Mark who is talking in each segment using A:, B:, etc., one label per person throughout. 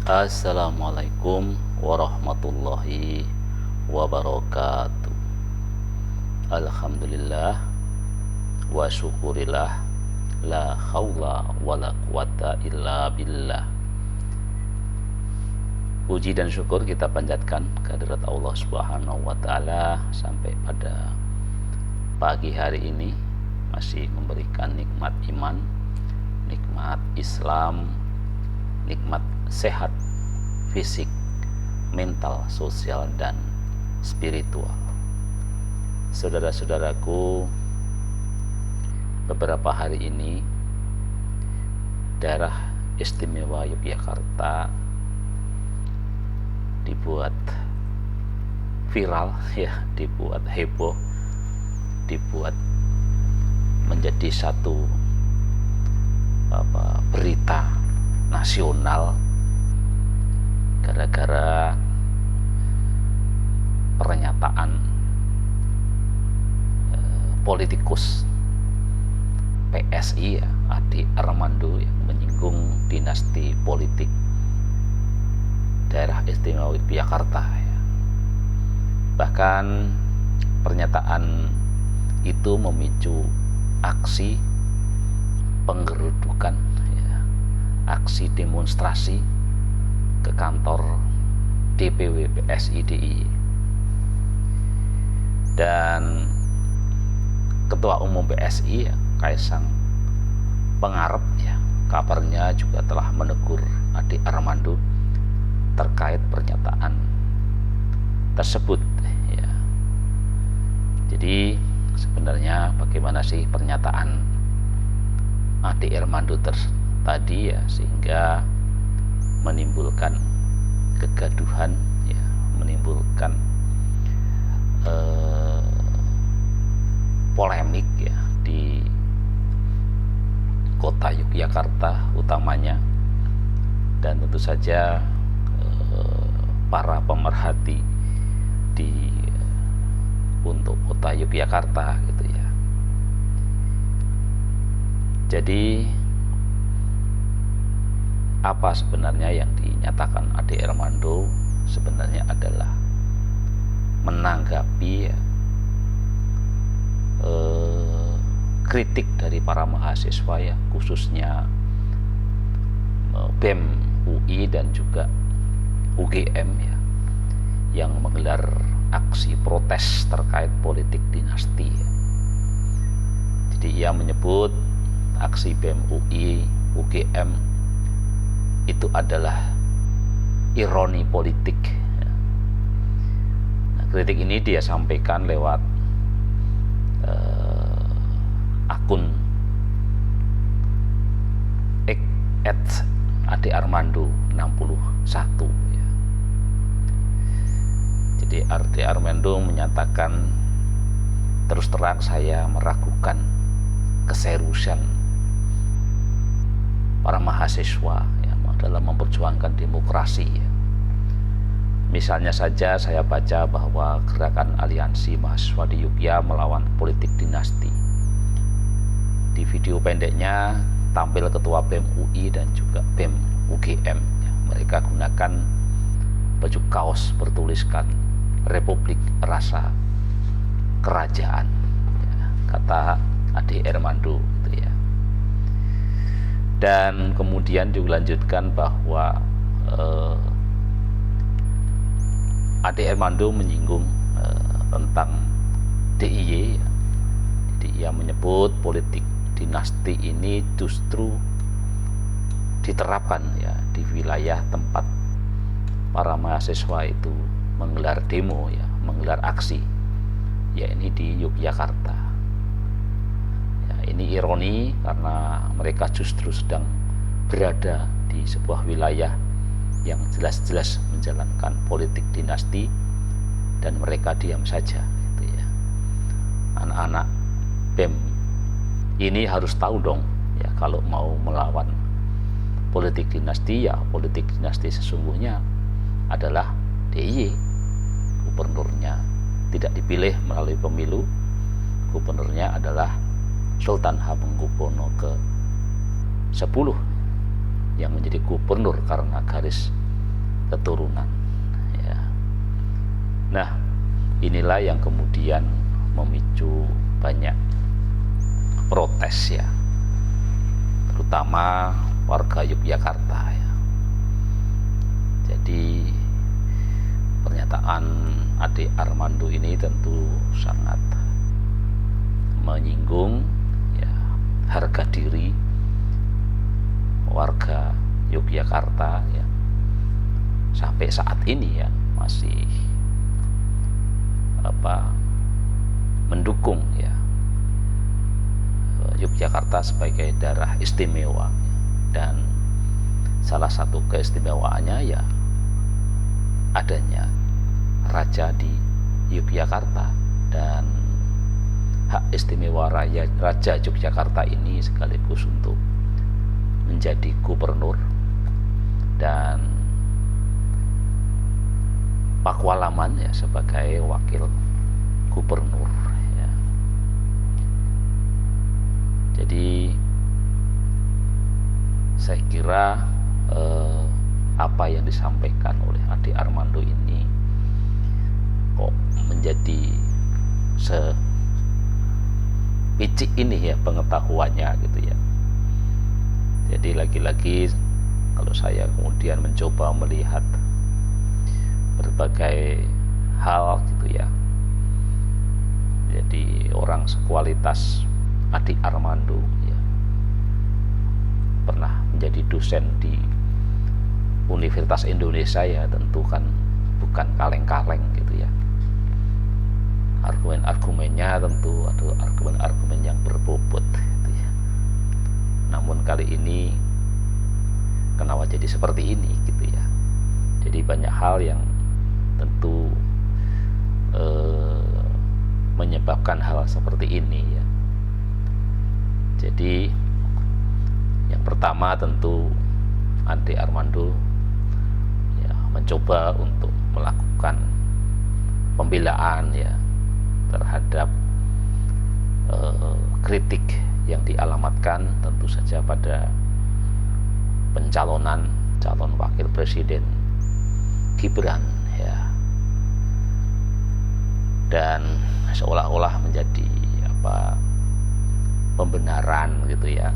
A: Assalamualaikum warahmatullahi wabarakatuh. Alhamdulillah wa syukurillah, la haula wa la quwata illa billah. Puji dan syukur kita panjatkan kehadirat Allah Subhanahu wa taala sampai pada pagi hari ini masih memberikan nikmat iman, nikmat Islam, nikmat sehat fisik, mental, sosial, dan spiritual. Saudara-saudaraku, beberapa hari ini daerah istimewa Yogyakarta dibuat viral, dibuat heboh, dibuat menjadi satu berita nasional gara-gara pernyataan politikus PSI Ade Armando yang menyinggung dinasti politik daerah istimewa Yogyakarta. Bahkan pernyataan itu memicu aksi penggerudukan, aksi demonstrasi ke kantor DPW PSI DIY, dan Ketua Umum PSI Kaisang Pangarep kabarnya juga telah menegur Ade Armando terkait pernyataan tersebut. Jadi sebenarnya bagaimana sih pernyataan Ade Armando tadi sehingga menimbulkan kegaduhan, menimbulkan polemik di kota Yogyakarta utamanya, dan tentu saja para pemerhati untuk kota Yogyakarta Jadi apa sebenarnya yang dinyatakan Ade Armando sebenarnya adalah menanggapi kritik dari para mahasiswa khususnya BEM UI dan juga UGM yang menggelar aksi protes terkait politik dinasti. Jadi ia menyebut aksi BEM UI UGM itu adalah ironi politik. Kritik ini dia sampaikan lewat akun @adearmando61. Jadi Ade Armando menyatakan, terus terang saya meragukan keseriusan para mahasiswa dalam memperjuangkan demokrasi. Misalnya saja saya baca bahwa gerakan aliansi mahasiswa di Yogyakarta melawan politik dinasti. Di video pendeknya tampil ketua BEM UI dan juga BEM UGM. Mereka gunakan baju kaos bertuliskan Republik Rasa Kerajaan, kata Ade Armando Dan kemudian dilanjutkan bahwa Ade Armando menyinggung tentang DIY. Jadi ia menyebut politik dinasti ini justru diterapkan di wilayah tempat para mahasiswa itu menggelar demo, menggelar aksi, ini di Yogyakarta. Ini ironi karena mereka justru sedang berada di sebuah wilayah yang jelas-jelas menjalankan politik dinasti dan mereka diam saja. Anak-anak BEM ini harus tahu dong, kalau mau melawan politik dinasti, politik dinasti sesungguhnya adalah DIY. Gubernurnya tidak dipilih melalui pemilu, gubernurnya adalah Sultan Hamengkubuwono ke-10 yang menjadi gubernur karena garis keturunan ya. Nah, inilah yang kemudian memicu banyak protes ya, terutama warga Yogyakarta ya. Jadi pernyataan Ade Armando ini tentu sangat menyinggung ya harga diri warga Yogyakarta ya. Sampai saat ini ya masih mendukung ya Yogyakarta sebagai daerah istimewa, dan salah satu keistimewaannya ya adanya raja di Yogyakarta, dan hak istimewa Raja Yogyakarta ini sekaligus untuk menjadi gubernur dan Pakualaman ya sebagai wakil gubernur ya. Jadi saya kira apa yang disampaikan oleh Ade Armando ini kok menjadi sepicik ini ya pengetahuannya gitu ya. Jadi lagi-lagi kalau saya kemudian mencoba melihat berbagai hal gitu ya, jadi orang sekualitas Ade Armando ya, pernah menjadi dosen di Universitas Indonesia ya, tentu kan bukan kaleng-kaleng gitu ya. Argumen-argumennya tentu ada argumen-argumen yang berbobot gitu ya. Namun kali ini kenapa jadi seperti ini gitu ya. Jadi banyak hal yang tentu menyebabkan hal seperti ini ya. Jadi yang pertama tentu Ade Armando ya mencoba untuk melakukan pembelaan ya terhadap kritik yang dialamatkan tentu saja pada pencalonan calon wakil presiden Gibran ya, dan seolah-olah menjadi pembenaran gitu ya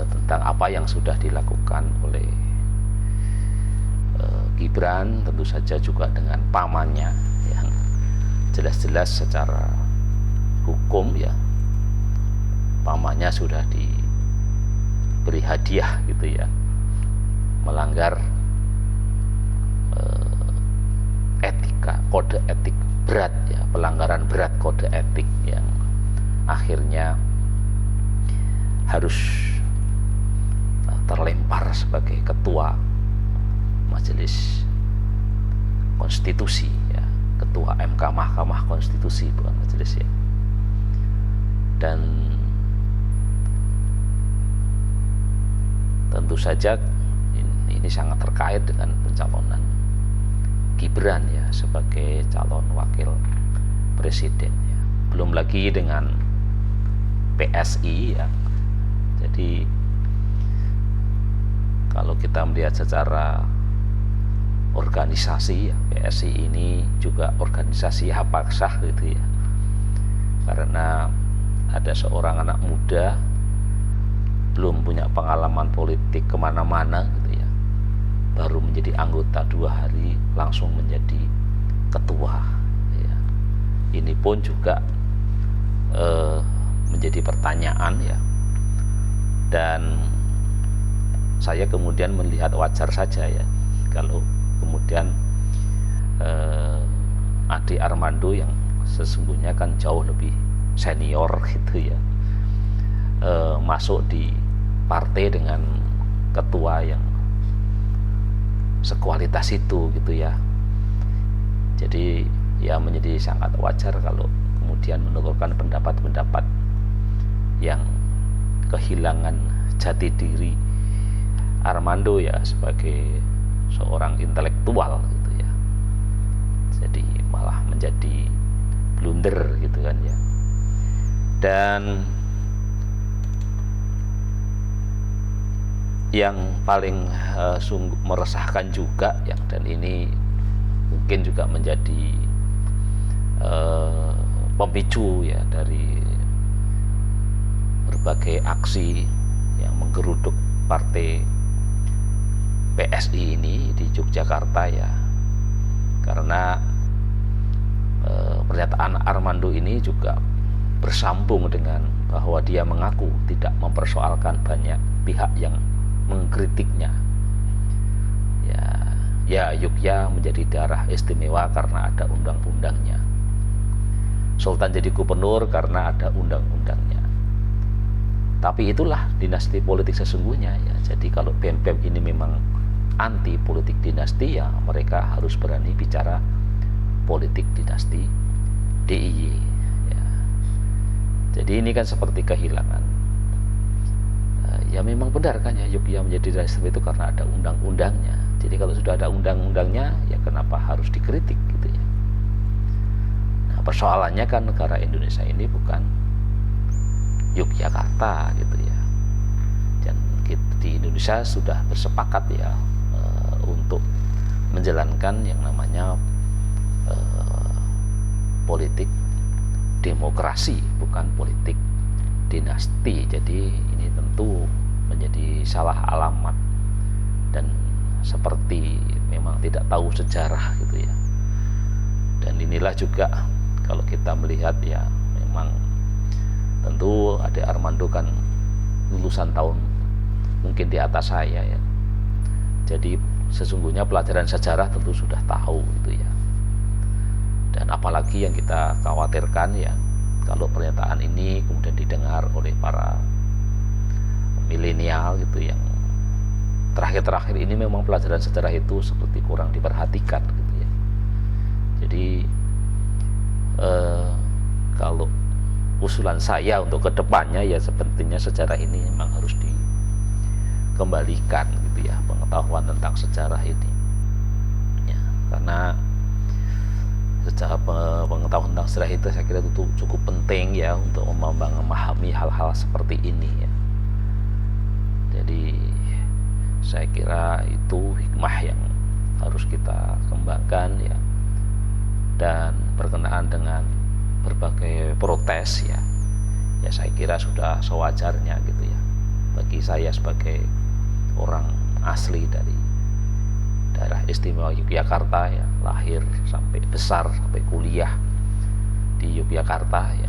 A: tentang apa yang sudah dilakukan oleh Gibran, tentu saja juga dengan pamannya yang jelas-jelas secara hukum ya pamannya sudah diberi hadiah gitu ya, melanggar etika, kode etik berat ya, pelanggaran berat kode etik yang akhirnya harus terlempar sebagai ketua Majelis Konstitusi ya, ketua MK Mahkamah Konstitusi bukan majelis ya. Dan tentu saja ini sangat terkait dengan pencalonan Gibran ya sebagai calon wakil presiden ya. Belum lagi dengan PSI ya. Jadi kalau kita melihat secara organisasi ya, PSI ini juga organisasi hak sah gitu ya, karena ada seorang anak muda belum punya pengalaman politik kemana-mana gitu ya, baru menjadi anggota 2 hari langsung menjadi ketua ya. Ini pun juga menjadi pertanyaan ya, dan saya kemudian melihat wajar saja ya kalau kemudian Ade Armando yang sesungguhnya kan jauh lebih senior gitu ya, masuk di partai dengan ketua yang sekualitas itu gitu ya. Jadi ya menjadi sangat wajar kalau kemudian menurunkan pendapat-pendapat yang kehilangan jati diri Armando ya sebagai seorang intelektual gitu ya. Jadi malah menjadi blunder gitu kan ya. Dan yang paling sungguh meresahkan juga yang, dan ini mungkin juga menjadi pemicu ya dari berbagai aksi yang menggeruduk partai PSI ini di Yogyakarta ya, karena pernyataan Armando ini juga bersambung dengan bahwa dia mengaku tidak mempersoalkan banyak pihak yang mengkritiknya. Ya Yogyakarta menjadi daerah istimewa karena ada undang-undangnya. Sultan jadi gubernur karena ada undang-undangnya. Tapi itulah dinasti politik sesungguhnya ya. Jadi kalau BEM-BEM ini memang anti politik dinasti, ya mereka harus berani bicara politik dinasti DIY ya. Jadi ini kan seperti kehilangan. Ya memang benar kan ya, Yogyakarta menjadi daerah istimewa itu karena ada undang-undangnya. Jadi kalau sudah ada undang-undangnya, ya kenapa harus dikritik gitu ya. Nah, persoalannya kan negara Indonesia ini bukan Yogyakarta gitu ya. Dan di Indonesia sudah bersepakat ya untuk menjalankan yang namanya politik demokrasi, bukan politik dinasti. Jadi ini tentu menjadi salah alamat dan seperti memang tidak tahu sejarah gitu ya. Dan inilah juga kalau kita melihat ya, memang tentu Ade Armando kan lulusan tahun mungkin di atas saya ya. Jadi sesungguhnya pelajaran sejarah tentu sudah tahu gitu ya. Dan apalagi yang kita khawatirkan ya, kalau pernyataan ini kemudian didengar oleh para milenial gitu, yang terakhir-terakhir ini memang pelajaran sejarah itu seperti kurang diperhatikan gitu ya. Jadi kalau usulan saya untuk kedepannya ya, sepertinya sejarah ini memang harus dikembalikan gitu ya, pengetahuan tentang sejarah ini ya, karena secara pengetahuan tentang sejarah itu saya kira itu cukup penting ya untuk memahami hal-hal seperti ini ya. Jadi saya kira itu hikmah yang harus kita kembangkan ya. Dan berkenaan dengan berbagai protes ya, ya saya kira sudah sewajarnya gitu ya. Bagi saya sebagai orang asli dari daerah istimewa Yogyakarta ya, lahir sampai besar sampai kuliah di Yogyakarta ya,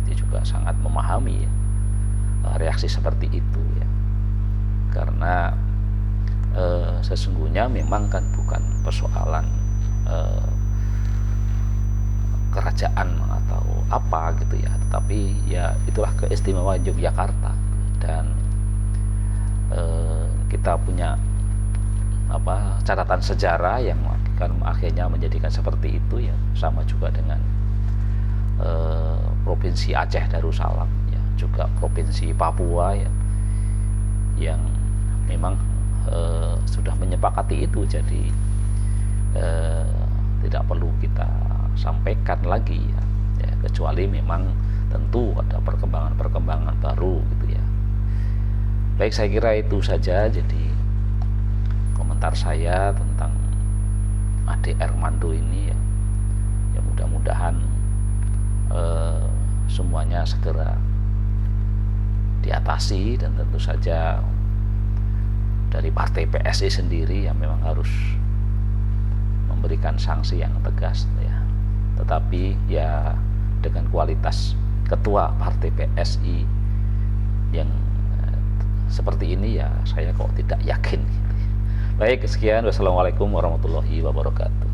A: itu juga sangat memahami ya reaksi seperti itu ya. Karena sesungguhnya memang kan bukan persoalan kerajaan atau apa gitu ya, tetapi ya itulah keistimewaan Yogyakarta. Dan kita punya catatan sejarah yang kan akhirnya menjadikan seperti itu ya. Sama juga dengan provinsi Aceh Darussalam ya, juga provinsi Papua ya, yang memang sudah menyepakati itu. Jadi tidak perlu kita sampaikan lagi ya, kecuali memang tentu ada perkembangan baru gitu ya. Baik, saya kira itu saja jadi komentar saya tentang Ade Armando ini ya. Ya mudah-mudahan semuanya segera diatasi, dan tentu saja dari partai PSI sendiri yang memang harus memberikan sanksi yang tegas ya. Tetapi ya dengan kualitas ketua partai PSI yang seperti ini ya, saya kok tidak yakin gitu. Baik, sekian. Wassalamualaikum warahmatullahi wabarakatuh.